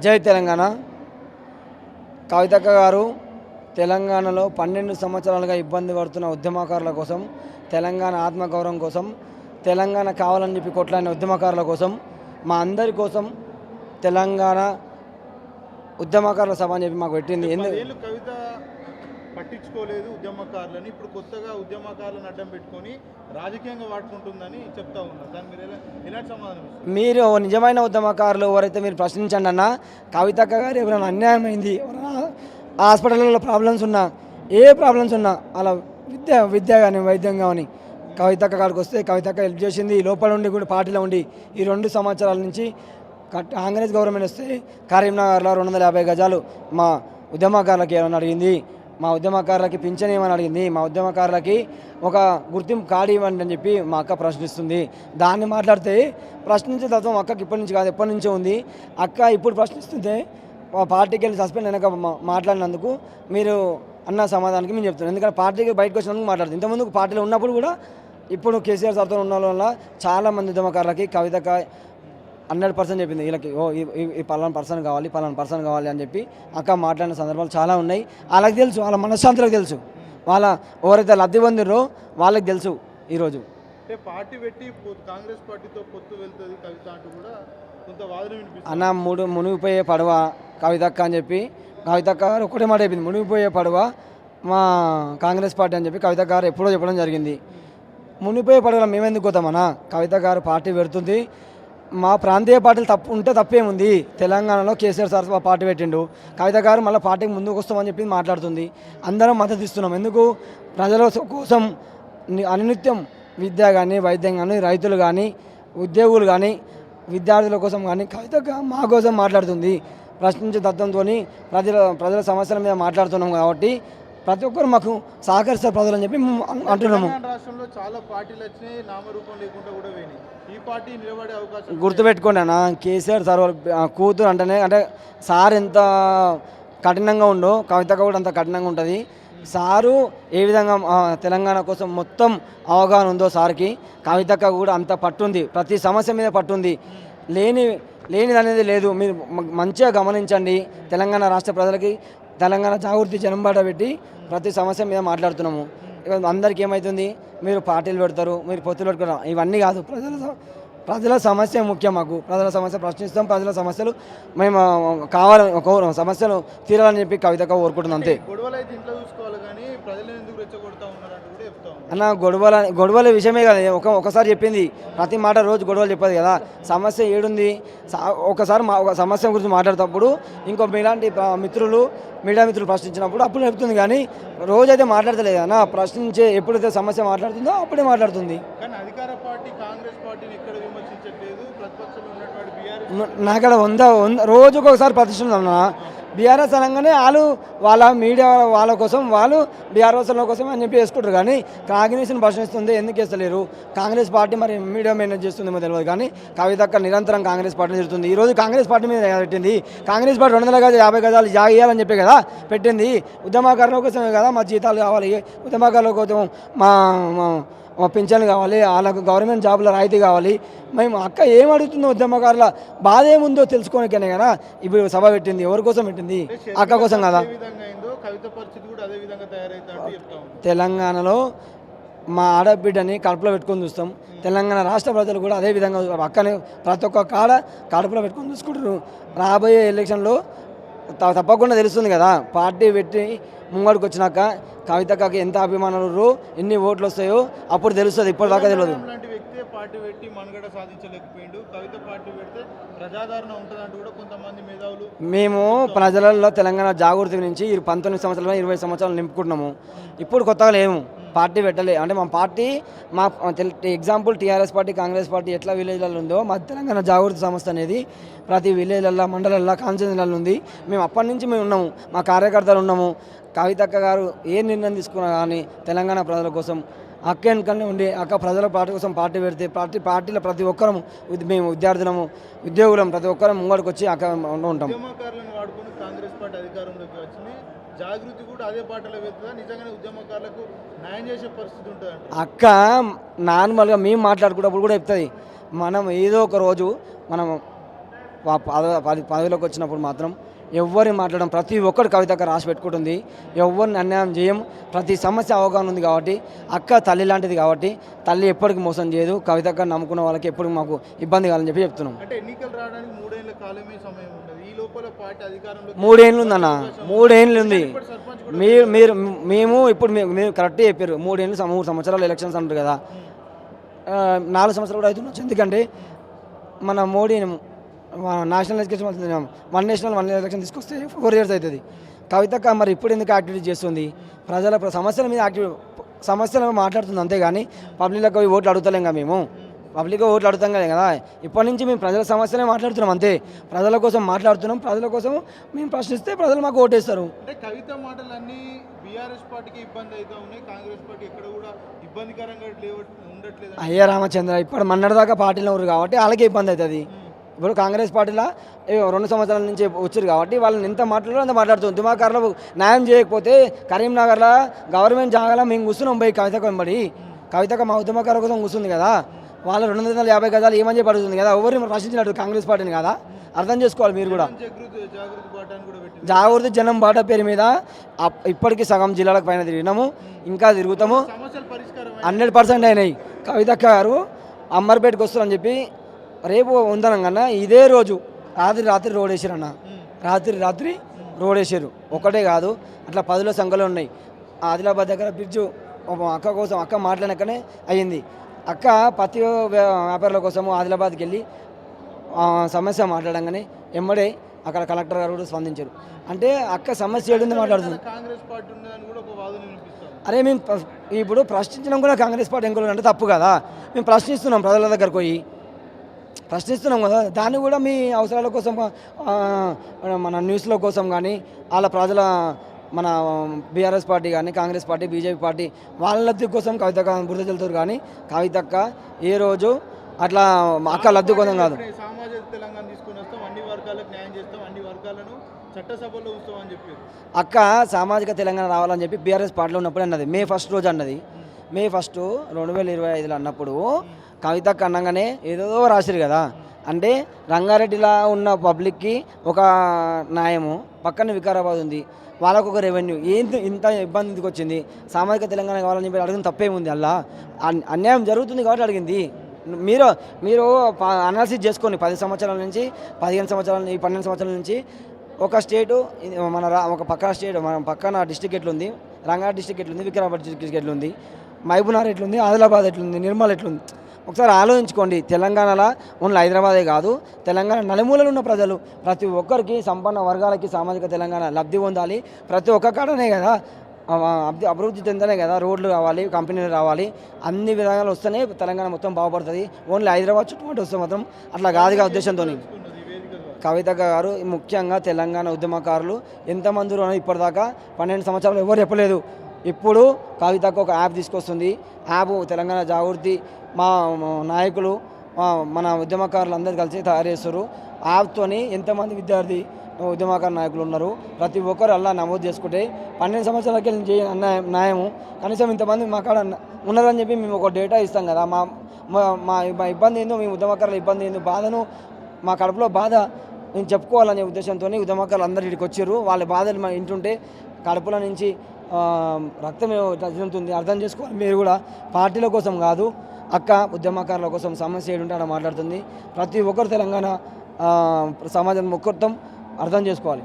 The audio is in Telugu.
జై తెలంగాణ. కవితక్క గారు తెలంగాణలో 12 సంవత్సరాలుగా ఇబ్బంది పడుతున్న ఉద్యమకారుల కోసం, తెలంగాణ ఆత్మగౌరవం కోసం, తెలంగాణ కావాలని చెప్పి కొట్లాడిన ఉద్యమకారుల కోసం, మా అందరి కోసం తెలంగాణ ఉద్యమకారుల సభ అని చెప్పి మాకు పెట్టింది. కవిత పట్టించుకోలేదు ఉద్యమకారులని, ఇప్పుడు కొత్తగా ఉద్యమకారులను అడ్డం పెట్టుకొని రాజకీయంగా వాడుకుంటుందని చెప్తా ఉన్నారు. దాని మీరు ఎలాంటి సమాధానం? మీరు నిజమైన ఉద్యమకారులు ఎవరైతే మీరు ప్రశ్నించండి అన్న. కవితక్క గారు ఎవరైనా అన్యాయం అయింది, హాస్పిటల్లో ప్రాబ్లమ్స్ ఉన్నా, ఏ ప్రాబ్లమ్స్ ఉన్నా అలా విద్య కానీ వైద్యం కానీ కవితక్క గారికి వస్తే కవితక్క హెల్ప్ చేసింది. లోపల ఉండి కూడా పార్టీలో ఉండి ఈ 2 సంవత్సరాల నుంచి కాంగ్రెస్ గవర్నమెంట్ వస్తే కరీంనగర్లో 250 గజాలు మా ఉద్యమకారులకి ఏమని అడిగింది, మా ఉద్యమకారులకి పింఛన్ ఏమని అడిగింది, మా ఉద్యమకారులకి ఒక గుర్తింపు కార్డు ఇవ్వండి అని చెప్పి మా అక్క ప్రశ్నిస్తుంది. దాన్ని మాట్లాడితే ప్రశ్నించే తత్వం అక్కకి ఇప్పటి నుంచి కాదు, ఎప్పటి నుంచో ఉంది. అక్క ఇప్పుడు ప్రశ్నిస్తుంటే పార్టీకి వెళ్ళి సస్పెండ్ అయినాక మాట్లాడినందుకు మీరు అన్న సమాధానానికి మేము చెప్తున్నాం. ఎందుకంటే పార్టీకి బయటకు వచ్చినందుకు మాట్లాడుతుంది. ఇంతకుముందు పార్టీలో ఉన్నప్పుడు కూడా ఇప్పుడు కేసీఆర్ సార్తో ఉన్న వల్ల చాలామంది ఉద్యమకారులకి కవితక 100% చెప్పింది, వీళ్ళకి ఈ పలానా పర్సన్ కావాలి అని చెప్పి అక్క మాట్లాడిన సందర్భాలు చాలా ఉన్నాయి. వాళ్ళకి తెలుసు, వాళ్ళ మనశ్శాంతులకు తెలుసు, వాళ్ళ ఎవరైతే లబ్ధి పొందిరో వాళ్ళకి తెలుసు. ఈరోజు పార్టీ పెట్టి కాంగ్రెస్ పార్టీతో పొత్తు వెళ్తుంది కవిత అంటూ కూడా కొంత వాదన వినిపిస్తుంది. అన్న మునిగిపోయే పడవ కవితక్క అని చెప్పి కవితక్క గారు ఒకటే మాట చెప్పింది, మునిగిపోయే పడవ మా కాంగ్రెస్ పార్టీ అని చెప్పి కవితక్క గారు ఎప్పుడో చెప్పడం జరిగింది. మునిగిపోయే పడవలో మేమెందుకు పోతామన్నా? కవిత గారు పార్టీ పెడుతుంది. మా ప్రాంతీయ పార్టీలు ఉంటే తప్పేముంది? తెలంగాణలో కేసీఆర్ సార్ పార్టీ పెట్టిండు, కవిత గారు మళ్ళీ పార్టీకి ముందుకు వస్తామని చెప్పి మాట్లాడుతుంది. అందరం మద్దతు ఇస్తున్నాం. ఎందుకు? ప్రజల కోసం అనునిత్యం విద్య కానీ, వైద్యం కానీ, రైతులు కానీ, ఉద్యోగులు కానీ, విద్యార్థుల కోసం కానీ కవిత మా కోసం మాట్లాడుతుంది. ప్రశ్నించే తత్వంతో ప్రజల సమస్యల మీద మాట్లాడుతున్నాం కాబట్టి ప్రతి ఒక్కరు మాకు సహకరిస్తారు ప్రజలు అని చెప్పి అంటున్నాము. రాష్ట్రంలో చాలా పార్టీలు వచ్చినాయి, నామరూపం లేకుండా కూడా పోయినాయి. ఈ పార్టీ నిలబడే అవకాశం గుర్తుపెట్టుకోండి అన్న. కేసీఆర్ సార్ కూతురు అంటే సార్ ఎంత కఠినంగా ఉండో కవితక కూడా అంత కఠినంగా ఉంటుంది. సారు ఏ విధంగా తెలంగాణ కోసం మొత్తం అవగాహన ఉందో సార్కి, కవితక కూడా అంత పట్టుంది. ప్రతి సమస్య మీద పట్టుంది. లేనిది అనేది లేదు. మీరు మంచిగా గమనించండి. తెలంగాణ రాష్ట్ర ప్రజలకి తెలంగాణ జాగృతి జనంబాట పెట్టి ప్రతి సమస్య మీద మాట్లాడుతున్నాము. అందరికీ ఏమవుతుంది? మీరు పార్టీలు పెడతారు, మీరు పొత్తులు పెట్టుకుంటారు, ఇవన్నీ కాదు. ప్రజల సమస్య ముఖ్యం. మాకు ప్రజల సమస్య ప్రశ్నిస్తాం. ప్రజల సమస్యలు మేము కావాలని సమస్యలు తీరాలని చెప్పి కవితగా కోరుకుంటుంది. అంతే. అన్న గొడవల విషయమే కదా ఒకసారి చెప్పింది. ప్రతి మాట రోజు గొడవలు చెప్పదు కదా. సమస్య ఏడుంది? ఒకసారి ఒక సమస్య గురించి మాట్లాడేటప్పుడు ఇంకో మీలాంటి మీడియా మిత్రులు ప్రశ్నించినప్పుడు అప్పుడు చెప్తుంది. కానీ రోజైతే మాట్లాడతలేదు అన్న. ప్రశ్నించే ఎప్పుడైతే సమస్య మాట్లాడుతుందో అప్పుడే మాట్లాడుతుంది. నాకడ రోజుకు ఒకసారి ప్రతిష్ఠిందన్న. బీఆర్ఎస్ అనగానే వాళ్ళ మీడియా వాళ్ళ కోసం వాళ్ళు బీఆర్ఎస్ కోసం అని చెప్పి వేసుకుంటారు. కానీ కాంగ్రెస్ని ప్రశ్నిస్తుంది ఎందుకు వేస్తలేరు? కాంగ్రెస్ పార్టీ మరి మీడియా మేనేజ్ చేస్తుందేమో తెలియదు. కానీ కవితక్క నిరంతరం కాంగ్రెస్ పార్టీ జరుగుతుంది. ఈరోజు కాంగ్రెస్ పార్టీ మీద పెట్టింది. కాంగ్రెస్ పార్టీ 250 గజాలు జాగా ఇవ్వాలని చెప్పి కదా పెట్టింది. ఉద్యమకారుల కోసమే కదా మా జీతాలు కావాలి, ఉద్యమకారుల కోసం మా పింఛన్లు కావాలి, వాళ్ళకు గవర్నమెంట్ జాబుల రాయితీ కావాలి. మేము అక్క ఏం అడుగుతుందో ఉద్యమకారుల బాధ ఏముందో తెలుసుకోనికనే కదా ఇప్పుడు సభ పెట్టింది. ఎవరి కోసం పెట్టింది? అక్క కోసం కదా. తెలంగాణలో మా ఆడబిడ్డని కడుపులో పెట్టుకొని చూస్తాం. తెలంగాణ రాష్ట్ర ప్రజలు కూడా అదే విధంగా అక్కని ప్రతి ఒక్క కడుపులో పెట్టుకొని చూసుకుంటారు. రాబోయే ఎలక్షన్లో తప్పకుండా తెలుస్తుంది కదా. పార్టీ పెట్టి ముంగడికి వచ్చినాక కవితకి ఎంత అభిమానులు, ఎన్ని ఓట్లు వస్తాయో అప్పుడు తెలుస్తుంది. ఇప్పటిదాకా తెలియదు. మేము ప్రజలలో తెలంగాణ జాగృతి నుంచి 19 సంవత్సరాలు 20 సంవత్సరాలు నింపుకుంటున్నాము. ఇప్పుడు కొత్తగా లేము. పార్టీ పెట్టలే అంటే మా పార్టీ మా example TRS party, Congress party ఎట్లా విలేజ్లలో ఉందో మా తెలంగాణ జాగృతి సంస్థ అనేది ప్రతి విలేజ్లలో, మండలాల్లో, కాన్స్టిట్యూన్సీలలో ఉంది. మేము అప్పటి నుంచి మేము ఉన్నాము. మా కార్యకర్తలు ఉన్నాము. కవితక్క గారు ఏ నిర్ణయం తీసుకున్నా కానీ తెలంగాణ ప్రజల కోసం అక్క వెనుకనే ఉండి అక్క ప్రజల పార్టీ కోసం పార్టీ పెడితే పార్టీలో ప్రతి ఒక్కరము మేము విద్యార్థులము, ఉద్యోగులం ప్రతి ఒక్కరం ముంగడికి వచ్చి అక్క ఉంటాం. కాంగ్రెస్ పార్టీ అధికారంలోకి వచ్చింది. జాగృతి కూడా అదే పార్టీలో వెళ్తుందా? నిజంగానే ఉద్యమకారులకు న్యాయం చేసే పరిస్థితి ఉంటుంది అక్క. నార్మల్గా మేము మాట్లాడుకున్నప్పుడు కూడా చెప్తుంది. మనం ఏదో ఒక రోజు మనం పదవిలోకి వచ్చినప్పుడు మాత్రం ఎవరిని మాట్లాడడం ప్రతి ఒక్కరు కవితక్క రాసి పెట్టుకుంటుంది. ఎవరిని అన్యాయం చేయం. ప్రతి సమస్య అవగాహన ఉంది కాబట్టి అక్క తల్లి లాంటిది కాబట్టి తల్లి ఎప్పటికీ మోసం చేయదు. కవితక్క నమ్ముకున్న వాళ్ళకి ఎప్పుడు మాకు ఇబ్బంది కావాలని చెప్పి చెప్తున్నాం. అంటే ఎన్నికలు రావడానికి 3 ఏళ్ల కాలమే సమయం ఉండదు. ఈ లోపల పార్టీ అధికారంలో 3 ఏళ్ళు ఉందన్న, 3 ఏళ్ళు ఉంది. మేము ఇప్పుడు మీరు కరెక్ట్గా చెప్పారు. 3 సంవత్సరాలు ఎలక్షన్స్ అంటారు కదా, 4 సంవత్సరాలు కూడా అవుతుంది. ఎందుకంటే మన Modi national education 1 national 1 election తీసుకొస్తే 4 years అవుతుంది. కవితక్క మరి ఇప్పుడు ఎందుకు యాక్టివిటీ చేస్తుంది? ప్రజల సమస్యల మీద సమస్యలు మాట్లాడుతుంది అంతేగాని పబ్లిక్లో పోయి ఓట్లు అడుగుతలేం కదా. మేము పబ్లిక్గా ఓట్లు అడుగుతాం కదా. ఇప్పటి నుంచి మేము ప్రజల సమస్యలే మాట్లాడుతున్నాం అంతే. ప్రజల కోసం మాట్లాడుతున్నాం. ప్రజల కోసం మేము ప్రశ్నిస్తే ప్రజలు మాకు ఓటేస్తారు. అంటే కవిత మాటలన్నీ బీఆర్ఎస్ పార్టీకి ఇబ్బంది అవుతా ఉన్నాయి, కాంగ్రెస్ పార్టీ ఎక్కడ కూడా ఇబ్బందికరంగా ఉండట్లేదు. అయ్యా రామచంద్ర, ఇప్పుడు మన్నటిదాకా పార్టీలో ఉన్నారు కాబట్టి వాళ్ళకే ఇబ్బంది అవుతుంది. ఇప్పుడు కాంగ్రెస్ పార్టీలో 2 సంవత్సరాల నుంచి వచ్చారు కాబట్టి వాళ్ళని ఎంత మాట్లాడారో అంత మాట్లాడుతుంది. దిమాకారులో న్యాయం చేయకపోతే కరీంనగర్లో గవర్నమెంట్ జాగాలో మేము కూర్చున్నాం పోయి కవితకు వెంబడి. కవితకు మా ఉద్యమకారుల కోసం కూర్చుంది కదా. వాళ్ళ 250 గజాలు ఏమని చెప్పి అడుగుతుంది కదా. ఎవరిని ప్రశ్నించినట్టు కాంగ్రెస్ పార్టీని కదా. అర్థం చేసుకోవాలి మీరు కూడా. జాగృతి జనం బాట పేరు మీద ఇప్పటికీ సగం జిల్లాలకు పైన తిరిగినాము, ఇంకా తిరుగుతాము. 100% అయినాయి. కవితక్క గారు అమ్మర్పేటకు వస్తారని చెప్పి రేపు ఉందనం కన్నా ఇదే రోజు రాత్రి రోడ్ వేసారు అన్న. రాత్రి రోడ్ వేసారు. ఒకటే కాదు, అట్లా 10లో సంఖ్యలో ఉన్నాయి. ఆదిలాబాద్ దగ్గర బ్రిడ్జు అక్క కోసం అక్క మాట్లాడినాకనే అయ్యింది. అక్క పత్తి వ్యాపారుల కోసము ఆదిలాబాద్కి వెళ్ళి సమస్య మాట్లాడంగానే ఎమ్మడే అక్కడ కలెక్టర్ గారు కూడా స్పందించారు. అంటే అక్క సమస్య ఏడుంది మాట్లాడుతుంది. అరే మేము ఇప్పుడు ప్రశ్నించడం కూడా కాంగ్రెస్ పార్టీ ఎంకలు అంటే తప్పు కదా. మేము ప్రశ్నిస్తున్నాం, ప్రజల దగ్గరకు పోయి ప్రశ్నిస్తున్నాం కదా. దాన్ని కూడా మీ అవసరాల కోసం మన న్యూస్ల కోసం కానీ వాళ్ళ ప్రజల మన బీఆర్ఎస్ పార్టీ కానీ కాంగ్రెస్ పార్టీ బీజేపీ పార్టీ వాళ్ళ లబ్ధి కోసం కవితక్క బురద చల్లుతారు. కానీ కవితక్క ఏ రోజు అట్లా అక్క లబ్ధి కోసం కాదు. సామాజిక తెలంగాణ తీసుకుని వస్తాం, అన్ని వర్గాలకు న్యాయం చేస్తాం, అన్ని వర్గాలను చట్టసభలో ఉంచుతామని చెప్పి అక్క సామాజిక తెలంగాణ రావాలని చెప్పి బీఆర్ఎస్ పార్టీలో ఉన్నప్పుడు అన్నది. May 1 రోజు అన్నది. May 1, 2025 అన్నప్పుడు కవితక్క అన్నగానే ఏదో రాసిరు కదా. అంటే రంగారెడ్డిలో ఉన్న పబ్లిక్కి ఒక న్యాయము, పక్కన వికారాబాద్ ఉంది, వాళ్ళకు ఒక రెవెన్యూ. ఇంత ఇబ్బంది ఎందుకు వచ్చింది? సామాజిక తెలంగాణ కావాలని చెప్పి అడిగిన తప్పేముంది? అలా అన్యాయం జరుగుతుంది కాబట్టి అడిగింది. మీరు అనాలిసిస్ చేసుకొని 10 సంవత్సరాల నుంచి 15 సంవత్సరాల నుంచి 12 సంవత్సరాల నుంచి ఒక స్టేటు ఒక పక్కన స్టేట్ మన పక్కన డిస్టిక్ ఎట్లుంది, రంగారెడ్డి డిస్టిక్ ఎట్లుంది, వికారాబాద్ డిస్టిక్ ఎట్లుంది, మహబూబ్నగర్ ఎట్లుంది, ఆదిలాబాద్ ఎట్లుంది, నిర్మల్ ఎట్లుంది, ఒకసారి ఆలోచించుకోండి. తెలంగాణలో ఓన్లీ హైదరాబాదే కాదు, తెలంగాణ నలుమూలలు ఉన్న ప్రజలు ప్రతి ఒక్కరికి సంపన్న వర్గాలకి సామాజిక తెలంగాణ లబ్ధి పొందాలి. ప్రతి ఒక్క కాడనే కదా అభివృద్ధి చెందనే కదా. రోడ్లు కావాలి, కంపెనీలు రావాలి, అన్ని విధాలు వస్తేనే తెలంగాణ మొత్తం బాగుపడుతుంది. ఓన్లీ హైదరాబాద్ చుట్టుముట్టు వస్తే మాత్రం అట్లా కాదుగా ఉద్దేశంతో కవితక్క గారు ముఖ్యంగా తెలంగాణ ఉద్యమకారులు ఎంతమంది ఇప్పటిదాకా 12 సంవత్సరాలు ఎవరు చెప్పలేదు. ఇప్పుడు కవితక్క ఒక యాప్ తీసుకొస్తుంది. యాప్ తెలంగాణ జాగృతి మా నాయకులు మన ఉద్యమకారులు అందరూ కలిసి తయారు చేస్తారు. యాప్తో ఎంతమంది విద్యార్థి ఉద్యమకార నాయకులు ఉన్నారు, ప్రతి ఒక్కరు అలా నమోదు చేసుకుంటే 12 సంవత్సరాలకి న్యాయము కనీసం ఇంతమంది మా కాడ ఉన్నారని చెప్పి మేము ఒక డేటా ఇస్తాం కదా. మా ఇబ్బంది ఏందో, మీ ఉద్యమకారుల ఇబ్బంది ఏందో, బాధను మా కడుపులో బాధ నేను చెప్పుకోవాలనే ఉద్దేశంతో ఉద్యమకారులు అందరు ఇక్కడికి వచ్చారు. వాళ్ళ బాధలు మా ఇంటుంటే కడుపుల నుంచి రక్తం రజుతుంది. అర్థం చేసుకోవాలి మీరు కూడా. పార్టీల కోసం కాదు, అక్క ఉద్యమకారుల కోసం సమస్య ఏడుంటే అలా మాట్లాడుతుంది. ప్రతి ఒక్కరు తెలంగాణ సమాజం మొత్తం అర్థం చేసుకోవాలి.